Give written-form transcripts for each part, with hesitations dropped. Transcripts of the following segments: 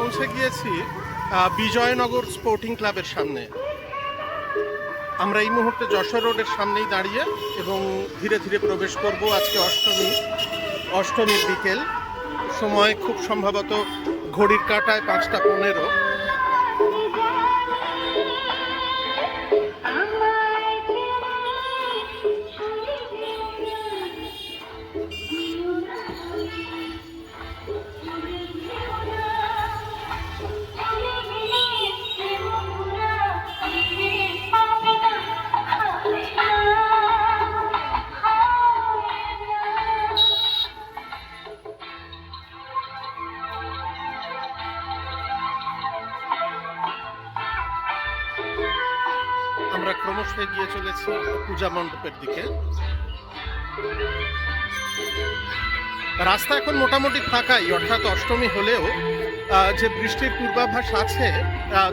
পৌঁছে গিয়েছি বিজয়নগর স্পোর্টিং ক্লাবের সামনে। আমরা এই মুহূর্তে যশোর রোডের সামনেই দাঁড়িয়ে এবং ধীরে ধীরে প্রবেশ করব। আজকে অষ্টমীর বিকেল, সময় খুব সম্ভবত ঘড়ির কাঁটায় 5টা 15। আমরা ক্রমশ এগিয়ে চলেছি পূজা মণ্ডপের দিকে। রাস্তা এখন মোটামুটি ফাঁকাই, অর্থাৎ অষ্টমী হলেও যে বৃষ্টির পূর্বাভাস আছে,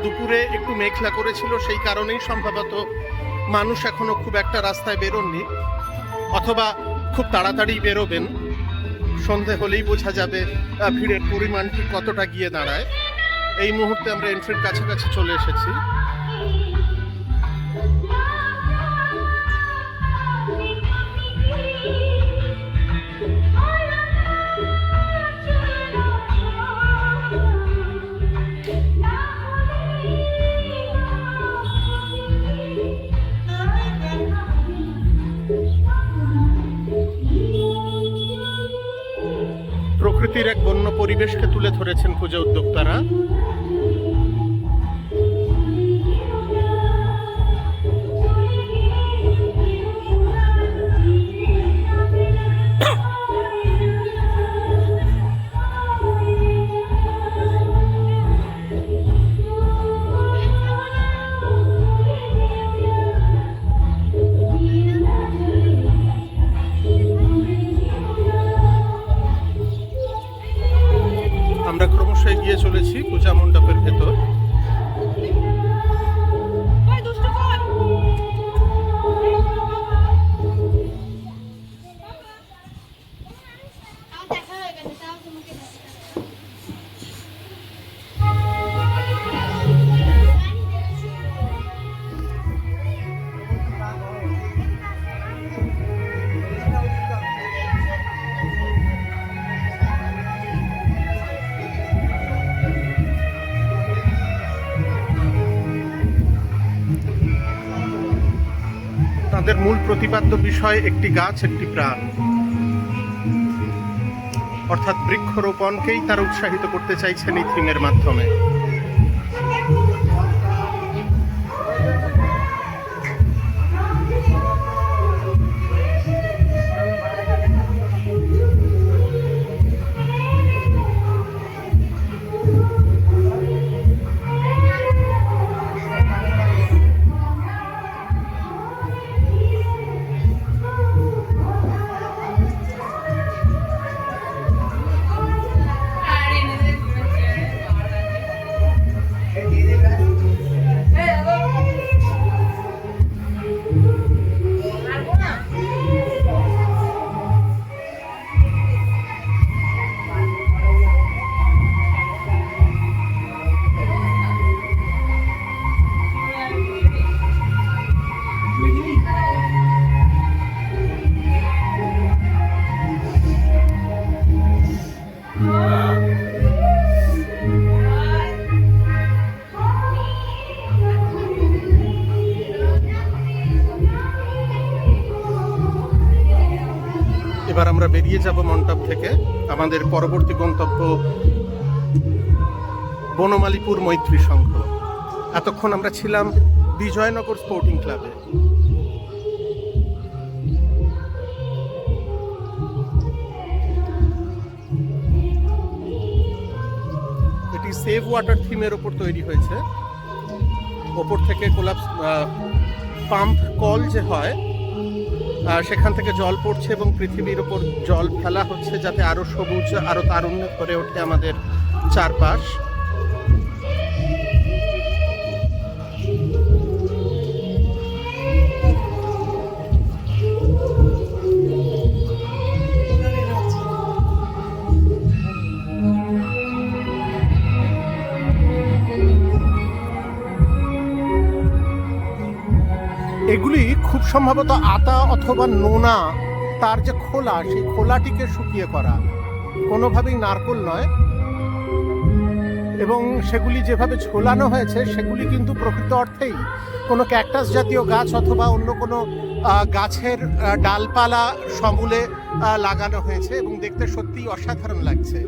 দুপুরে একটু মেঘলা করেছিল, সেই কারণেই সম্ভবত মানুষ এখনো খুব একটা রাস্তায় বেরোননি, অথবা খুব তাড়াতাড়ি বেরোবেন। সন্ধে হলেই বোঝা যাবে ভিড়ের পরিমাণ ঠিক কতটা গিয়ে দাঁড়ায়। এই মুহূর্তে আমরা এন্ট্রির কাছাকাছি চলে এসেছি। প্রকৃতির এক বন্য পরিবেশকে তুলে ধরেছেন পূজা উদ্যোক্তারা। আমরা ক্রমশ এগিয়ে চলেছি পূজা মণ্ডপের ভেতর। তাদের মূল প্রতিপাদ্য বিষয় একটি গাছ একটি প্রাণ, অর্থাৎ বৃক্ষরোপণকেই তারা উৎসাহিত করতে চাইছেন এই থিমের মাধ্যমে। এবার আমরা বেরিয়ে যাব মণ্ডপ থেকে। আমাদের পরবর্তী গন্তব্য বনমালীপুর মৈত্রী সংঘ। এতক্ষণ আমরা ছিলাম বিজয়নগর স্পোর্টিং ক্লাবে। এটি সেভ ওয়াটার থিমের ওপর তৈরি হয়েছে। ওপর থেকে কোলাপস পাম্প কল যে হয়, সেখান থেকে জল পড়ছে এবং পৃথিবীর ওপর জল ফেলা হচ্ছে, যাতে আরো সবুজ, আরো তারুণ্য করে ওঠে আমাদের চারপাশ। সম্ভবত আতা অথবা নোনা, তার যে খোলা, সেই খোলাটিকে শুকিয়ে করা, কোনোভাবেই নারকোল নয়। এবং সেগুলি যেভাবে ঝোলানো হয়েছে সেগুলি কিন্তু প্রকৃত অর্থেই কোনো ক্যাকটাস জাতীয় গাছ অথবা অন্য কোনো গাছের ডালপালা সমূলে লাগানো হয়েছে এবং দেখতে সত্যিই অসাধারণ লাগছে।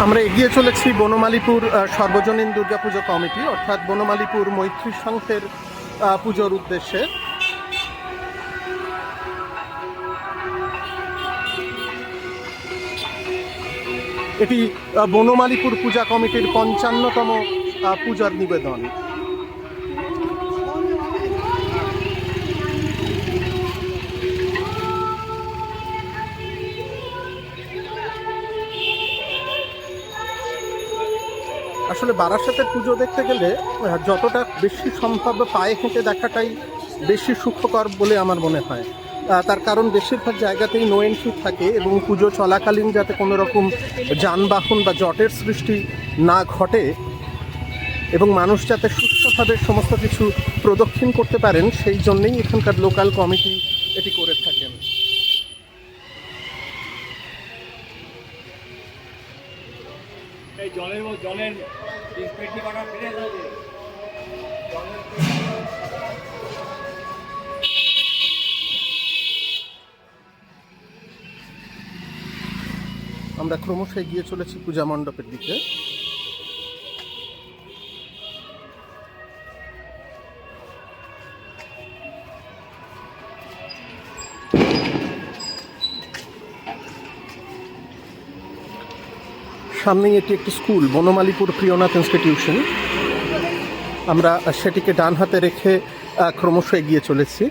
আমরা এগিয়ে চলেছি বনমালীপুর সর্বজনীন দুর্গাপুজো কমিটি অর্থাৎ বনমালীপুর মৈত্রী সংঘের পুজোর উদ্দেশ্যে। এটি বনমালীপুর পূজা কমিটির ৫৫তম পূজার নিবেদন। আসলে বারাসাতের পুজো দেখতে গেলে যতটা বেশি সম্ভব পায়ে হেঁটে দেখাটাই বেশি সুখকর বলে আমার মনে হয়। তার কারণ বেশিরভাগ জায়গাতেই নো এন্ট্রি থাকে এবং পুজো চলাকালীন যাতে কোনো রকম যানবাহন বা জটের সৃষ্টি না ঘটে এবং মানুষ যাতে সুস্থভাবে সমস্ত কিছু প্রদক্ষিণ করতে পারেন, সেই জন্যেই এখানকার লোকাল কমিটি এটি করে থাকেন। জলের আমরা ক্রমশ এগিয়ে চলেছি পূজা মণ্ডপের দিকে। সামনেই এটি একটি স্কুল, বনমালীপুর প্রিয়নাথ ইনস্টিটিউশন। আমরা সেটিকে ডান হাতে রেখে ক্রমশ এগিয়ে চলেছি।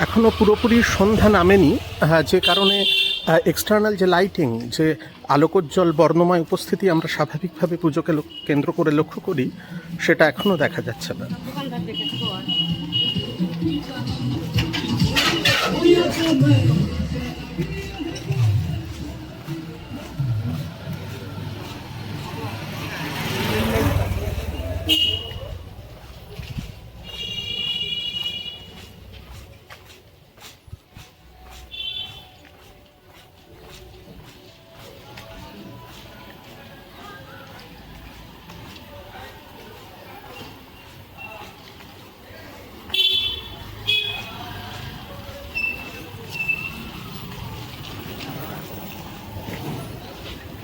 এখনো পুরোপুরি সন্ধ্যা নামেনি, যে কারণে এক্সটার্নাল যে লাইটিং, যে আলোকোজ্জ্বল বর্ণময় উপস্থিতি আমরা স্বাভাবিকভাবে পুজোকে কেন্দ্র করে লক্ষ্য করি, সেটা এখনো দেখা যাচ্ছে না।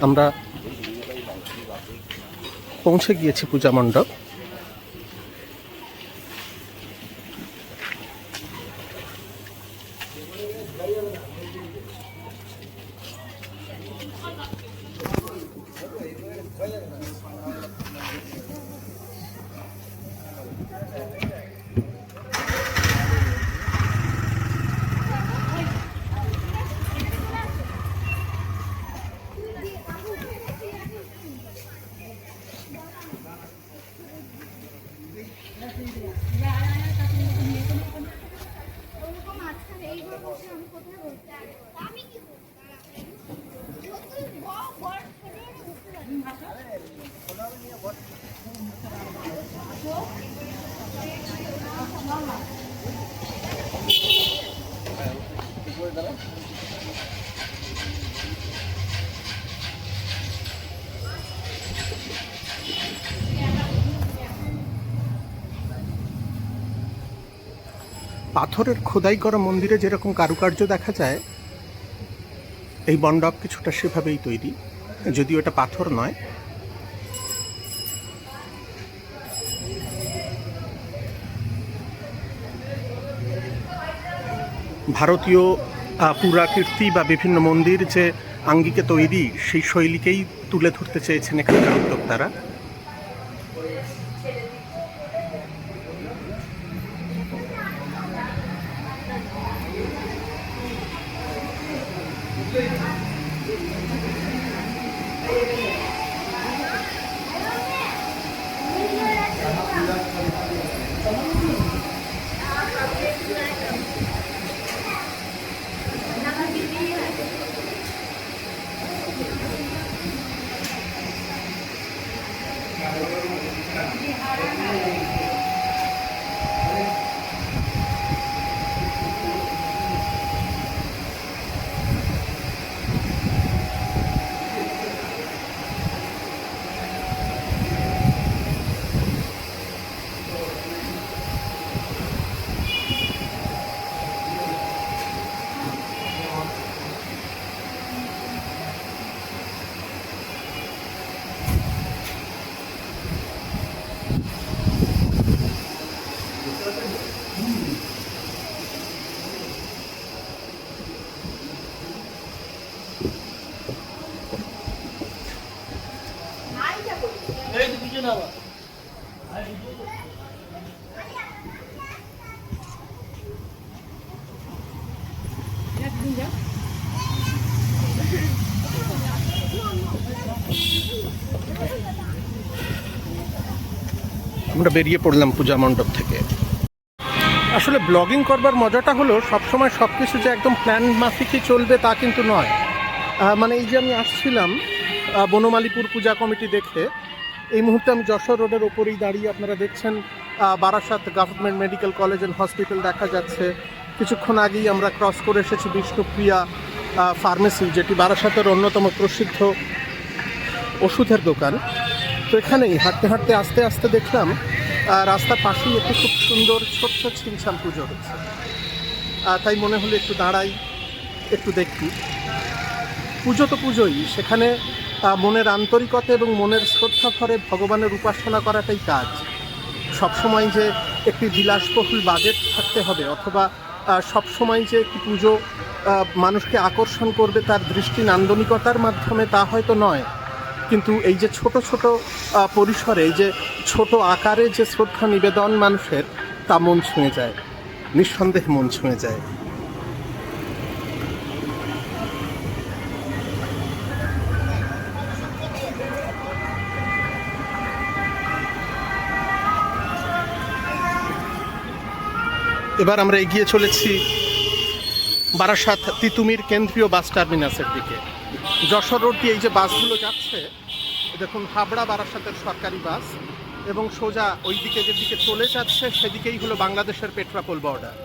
আমরা পৌঁছে গিয়েছি পূজা মণ্ডপ। পাথরের খোদাই করা মন্দিরে যেরকম কারুকার্য দেখা যায়, এই মণ্ডপ কিছুটা সেভাবেই তৈরি, যদিও এটা পাথর নয়। ভারতীয় পুরাকীর্তি বা বিভিন্ন মন্দির যে আঙ্গিকে তৈরি, সেই শৈলীকেই তুলে ধরতে চেয়েছেন এখানকার উদ্যোক্তারা। আমরা বেরিয়ে পড়লাম পূজা মণ্ডপ থেকে। আসলে ব্লগিং করবার মজাটা হলো সবসময় সব কিছু যে একদম প্ল্যান মাফিকই চলবে তা কিন্তু নয়। মানে এই যে আমি আসছিলাম বনমালীপুর পূজা কমিটি দেখে, এই মুহূর্তে আমি যশোর রোডের ওপরেই দাঁড়িয়ে, আপনারা দেখছেন Barasat government medical college and hospital দেখা যাচ্ছে। কিছুক্ষণ আগেই আমরা ক্রস করে এসেছি বিষ্ণুপ্রিয়া ফার্মেসি, যেটি বারাসাতের অন্যতম প্রসিদ্ধ ওষুধের দোকান। তো এখানেই হাঁটতে হাঁটতে আস্তে আস্তে দেখলাম রাস্তার পাশেই একটি খুব সুন্দর ছোট্ট ছিমছাম পুজো হচ্ছে। তাই মনে হলো একটু দাঁড়াই, একটু দেখি। পুজো তো পুজোই, সেখানে মনের আন্তরিকতা এবং মনের শ্রদ্ধা ভরে ভগবানের উপাসনা করাটাই কাজ। সবসময় যে একটি বিলাসবহুল বাজেট থাকতে হবে, অথবা সবসময় যে একটি পুজো মানুষকে আকর্ষণ করবে তার দৃষ্টি নান্দনিকতার মাধ্যমে, তা হয়তো নয়। কিন্তু এই যে ছোট ছোট পরিসরে, এই যে ছোট আকারে যে শ্রদ্ধা নিবেদন মানুষের, তা মন ছুঁয়ে যায়, নিঃসন্দেহে মন ছুঁয়ে যায়। এবার আমরা এগিয়ে চলেছি বারাসাত তিতুমির কেন্দ্রীয় বাস টার্মিনাসের দিকে। যশোর রোড দিয়ে এই যে বাসগুলো যাচ্ছে, দেখুন হাবড়া বারাসাতের সরকারি বাস, এবং সোজা ওই দিকে যেদিকে চলে যাচ্ছে সেদিকেই হলো বাংলাদেশের পেট্রাপোল বর্ডার।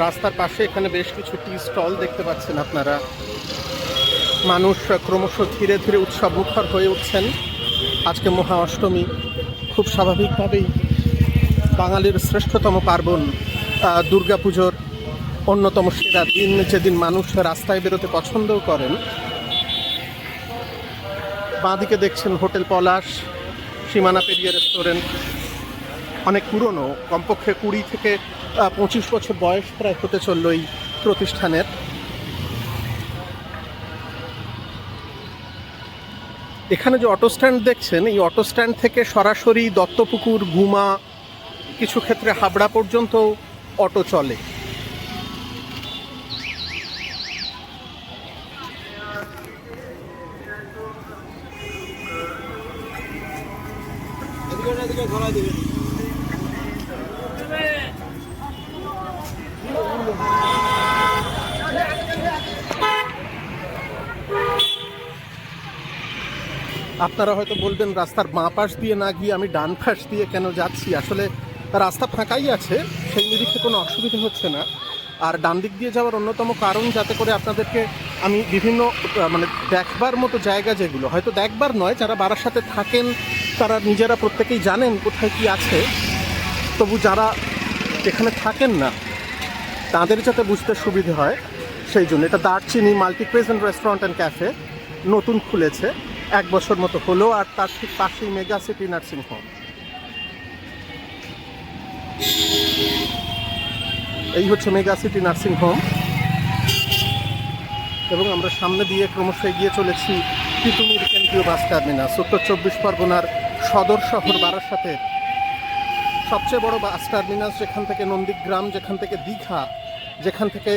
রাস্তার পাশে এখানে বেশ কিছু টি স্টল দেখতে পাচ্ছেন আপনারা। মানুষ ক্রমশ ধীরে ধীরে উৎসব মুখর হয়ে উঠছেন। আজকে মহা অষ্টমী, খুব স্বাভাবিকভাবেই বাঙালির শ্রেষ্ঠতম পার্বণ দুর্গাপুজোর অন্যতম সেরা দিন, যেদিন মানুষ রাস্তায় বেরোতে পছন্দও করেন। বাঁদিকে দেখছেন হোটেল পলাশ, সীমানা পেরিয়ে রেস্টুরেন্ট, অনেক পুরনো, কমপক্ষে 20 থেকে 25 বছর বয়স প্রায় হতে চলল এই প্রতিষ্ঠানের। এখানে যে অটো স্ট্যান্ড দেখছেন, এই অটো স্ট্যান্ড থেকে সরাসরি দত্তপুকুর, গুমা, কিছু ক্ষেত্রে হাবড়া পর্যন্ত অটো চলে। আপনারা হয়তো বলবেন রাস্তার বাঁ পাশ দিয়ে না গিয়ে আমি ডান পাশ দিয়ে কেন যাচ্ছি। আসলে রাস্তা ফাঁকাই আছে, সেই নিরিখে কোনো অসুবিধা হচ্ছে না। আর ডান দিক দিয়ে যাওয়ার অন্যতম কারণ যাতে করে আপনাদেরকে আমি বিভিন্ন মানে দেখবার মতো জায়গা, যেগুলো হয়তো দেখবার নয়, যারা বারাসাতে থাকেন তারা নিজেরা প্রত্যেকেই জানেন কোথায় কি আছে, তবু যারা এখানে থাকেন না তাদের যাতে বুঝতে সুবিধে হয় সেই জন্য। এটা দারচিনি multi present restaurant and cafe, নতুন খুলেছে, 1 বছর মতো হলো। আর তার ঠিক পাশেই মেগা সিটি নার্সিং হোম। এই হচ্ছে মেগা সিটি নার্সিং হোম, এবং আমরা সামনে দিয়ে ক্রমশ এগিয়ে চলেছি তিতুমির কেন্দ্রীয় বাস টার্মিনাস। উত্তর 24 পরগনার সদর শহর বারাসাতে সবচেয়ে বড় বাস টার্মিনাস, যেখান থেকে নন্দীগ্রাম, যেখান থেকে দীঘা, যেখান থেকে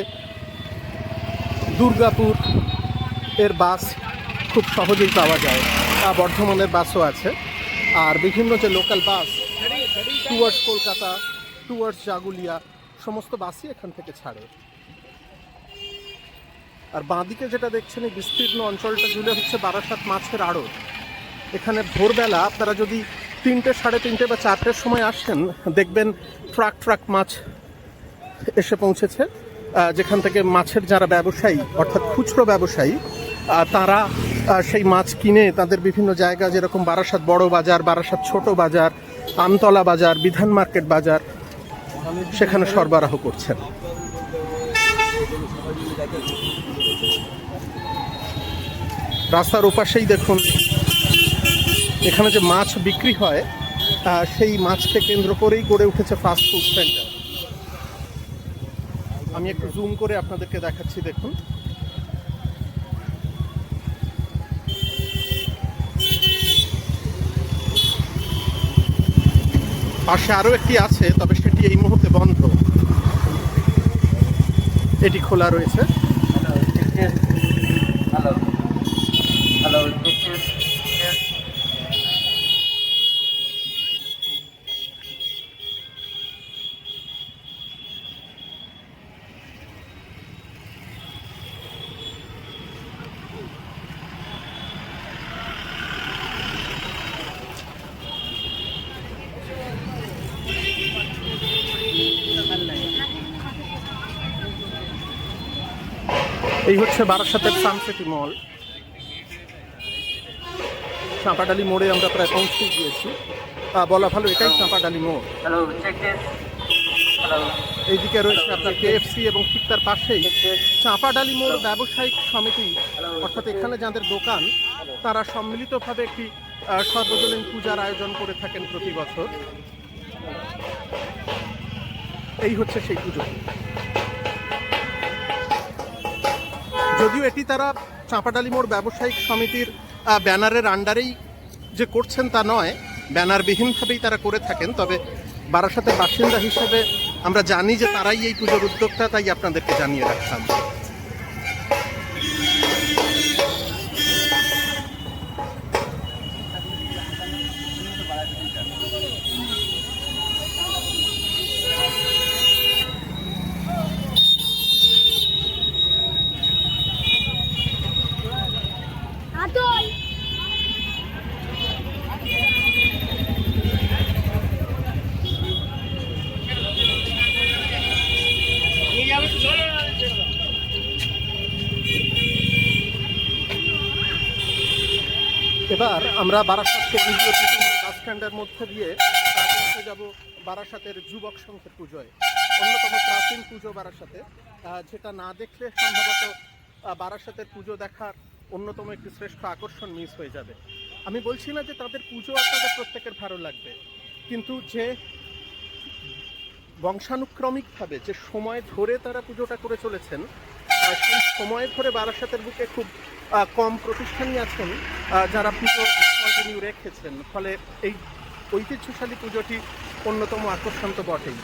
দুর্গাপুর এর বাস খুব সহজেই পাওয়া যায়। বর্ধমানের বাসও আছে, আর বিভিন্ন যে local bus towards Kolkata, towards Jaguliya, সমস্ত বাসই এখান থেকে ছাড়ে। আর বাঁদিকে যেটা দেখছেন এই বিস্তীর্ণ অঞ্চলটা জুড়ে হচ্ছে বারাসাত মাছের আড়ত। এখানে ভোরবেলা আপনারা যদি 3টে, 3:30 বা 4টের সময় আসেন, দেখবেন ট্রাক মাছ এসে পৌঁছেছে, যেখান থেকে মাছের যারা ব্যবসায়ী অর্থাৎ খুচরো ব্যবসায়ী তারা সেই মাছ কিনে তাদের বিভিন্ন জায়গা, যেরকম বারাসাত বড় বাজার, বারাসাত ছোট বাজার, আমতলা বাজার, বিধান মার্কেট বাজার, সেখানে সরবরাহ করছেন। রাস্তার ওপাশেই দেখুন এখানে যে মাছ বিক্রি হয়, সেই মাছকে কেন্দ্র করেই গড়ে উঠেছে ফাস্ট ফুড সেন্টার। আমি একটু জুম করে আপনাদেরকে দেখাচ্ছি, দেখুন। পাশে আরও একটি আছে, তবে সেটি এই মুহূর্তে বন্ধ, এটি খোলা রয়েছে। এই হচ্ছে বারাসাতের সানসিটি মল। চাঁপাডালি মোড়ে আমরা প্রায় পৌঁছে গিয়েছি, বলা ভালো এটাই চাঁপাডালি মোড়। এইদিকে রয়েছে আপনার KFC এবং ঠিক তার পাশেই চাঁপাডালি মোড় ব্যবসায়িক সমিতি, অর্থাৎ এখানে যাদের দোকান তারা সম্মিলিতভাবে একটি সর্বজনীন পূজার আয়োজন করে থাকেন প্রতি বছর। এই হচ্ছে সেই পুজো। যদিও এটি তারা চাঁপাডালি মোড় ব্যবসায়িক সমিতির ব্যানারের আন্ডারেই যে করছেন তা নয়, ব্যানারবিহীনভাবেই তারা করে থাকেন, তবে বারাসাতের বাসিন্দা হিসেবে আমরা জানি যে তারাই এই পুজোর উদ্যোক্তা, তাই আপনাদেরকে জানিয়ে রাখতাম। এবার আমরা বারাসাত কেন্দ্রীয় বাস স্ট্যান্ডের মধ্যে দিয়ে পৌঁছে যাব বারাসাতের যুবক সংঘের পুজোয়, অন্যতম প্রাচীন পুজো বারাসাতে, যেটা না দেখলে সম্ভবত বারাসাতের পুজো দেখার অন্যতম একটি শ্রেষ্ঠ আকর্ষণ মিস হয়ে যাবে। আমি বলছি না যে তাদের পুজো আপনাদের প্রত্যেকের ভালো লাগবে, কিন্তু যে বংশানুক্রমিকভাবে যে সময় ধরে তারা পুজোটা করে চলেছেন, সেই সময় ধরে বারাসাতের বুকে খুব কম প্রতিষ্ঠানই আছেন যারা পুজো কন্টিনিউ রেখেছেন। ফলে এই ঐতিহ্যশালী পুজোটি অন্যতম আকর্ষণ তো বটেই।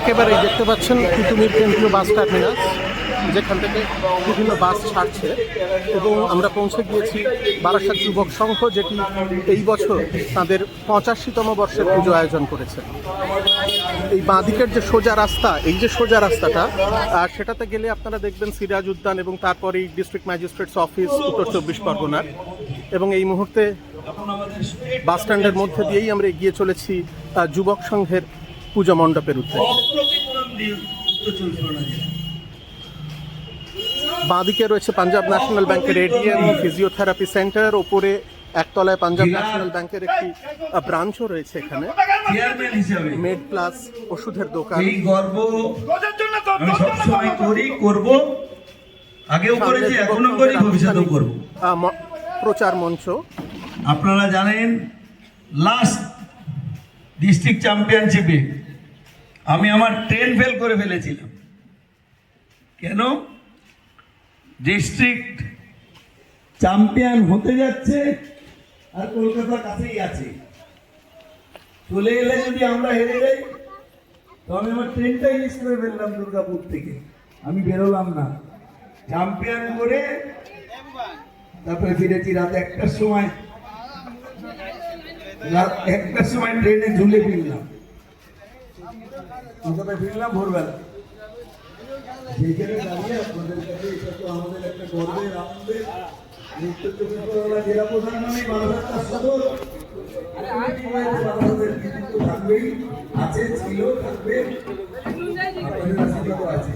একেবারেই দেখতে পাচ্ছেন তিতুমির কেন্দ্রীয় বাস টার্মিনাস, যেখান থেকে বিভিন্ন বাস ছাড়ছে, এবং আমরা পৌঁছে গিয়েছি বারাসাত যুবক সংঘ, যেটি এই বছর তাদের 85তম বর্ষের পুজো আয়োজন করেছে। এই বাঁদিকের যে সোজা রাস্তা, এই যে সোজা রাস্তাটা, সেটাতে গেলে আপনারা দেখবেন সিরাজ উদ্যান এবং তারপরেই ডিস্ট্রিক্ট ম্যাজিস্ট্রেটস অফিস, উত্তর 24 পরগনার। এবং এই মুহূর্তে বাস স্ট্যান্ডের মধ্যে দিয়েই আমরা এগিয়ে চলেছি যুবক সংঘের পূজা মণ্ডপের উদ্দেশ্যে। বাঁদিকে রয়েছে পাঞ্জাব ন্যাশনাল ব্যাংকের এডিএম, ফিজিওথেরাপি সেন্টার, ওপরে একতলায় পাঞ্জাব ন্যাশনাল ব্যাংকের একটি ব্রাঞ্চও রয়েছে। এখানে মেড প্লাস ওষুধের দোকান। এই গর্ব আমি সবসময় করি, করব, আগেও করেছি, এখনো করি, ভবিষ্যতেও করব। প্রচার মঞ্চ। আপনারা জানেন লাস্ট ডিস্ট্রিক্ট চ্যাম্পিয়নশিপে আমি আমার ট্রেন ফেল করে ফেলেছিলাম। কেন? ডিস্ট্রিক্ট চ্যাম্পিয়ন হতে যাচ্ছে আর কলকাতার কাছেই আছে, চলে এলে যদি আমরা হেরে যাই তো আমি আমার ট্রেনটাই মিস করে ফেললাম দুর্গাপুর থেকে, আমি বেরোলাম না। চ্যাম্পিয়ন করে তারপরে ফিরেছি রাত 1টার সময়, ট্রেনে ঝুলে ফিরলাম, কলকাতায় ফিরলাম ভোরবেলা। যেখানে দাঁড়িয়ে আপনাদের কাছে এটা তো আমাদের একটা গর্বের, আনন্দের। উত্তর 24 পরগনা জেলা প্রধান মানে বারাসাত সদর, থাকবেই, আছে, ছিল, থাকবে, আপনাদের আশীর্বাদ আছে।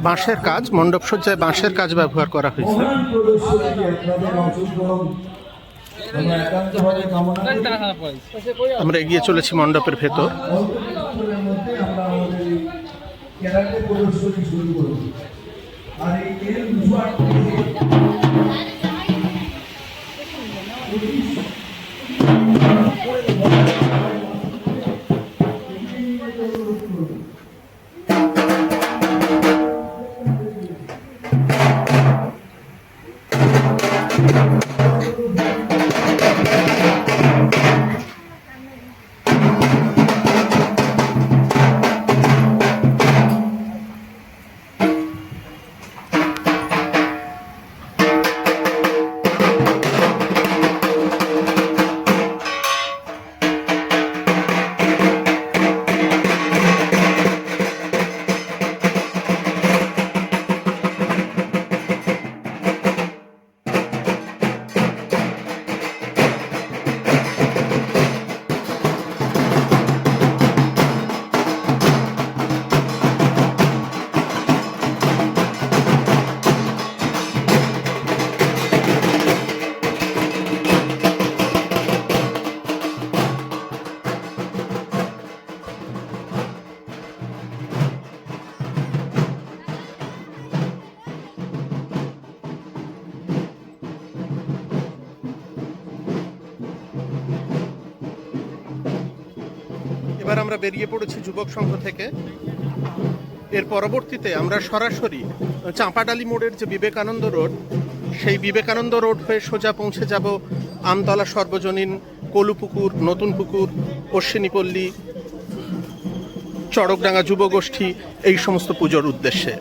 বাঁশের কাজ, মণ্ডপ সজ্জায় বাঁশের কাজ ব্যবহার করা হয়েছে। মহান প্রদর্শনী আপনাদের অংশগ্রহণ আমরা একান্তভাবে কামনা করি। আমরা এগিয়ে চলেছি মণ্ডপের ভেতর। মধ্যে আমরা আমাদের এই ক্যারাটে প্রদর্শনী শুরু করব। আর এই এর এবার আমরা বেরিয়ে পড়েছি যুবক সংঘ থেকে। এর পরবর্তীতে আমরা সরাসরি চাঁপাডালি মোড়ের যে বিবেকানন্দ রোড, সেই বিবেকানন্দ রোড হয়ে সোজা পৌঁছে যাব আমতলা সর্বজনীন, কলুপুকুর, নতুন পুকুর, অশ্বিনীপল্লী, চড়কডাঙ্গা যুবগোষ্ঠী, এই সমস্ত পুজোর উদ্দেশ্যে।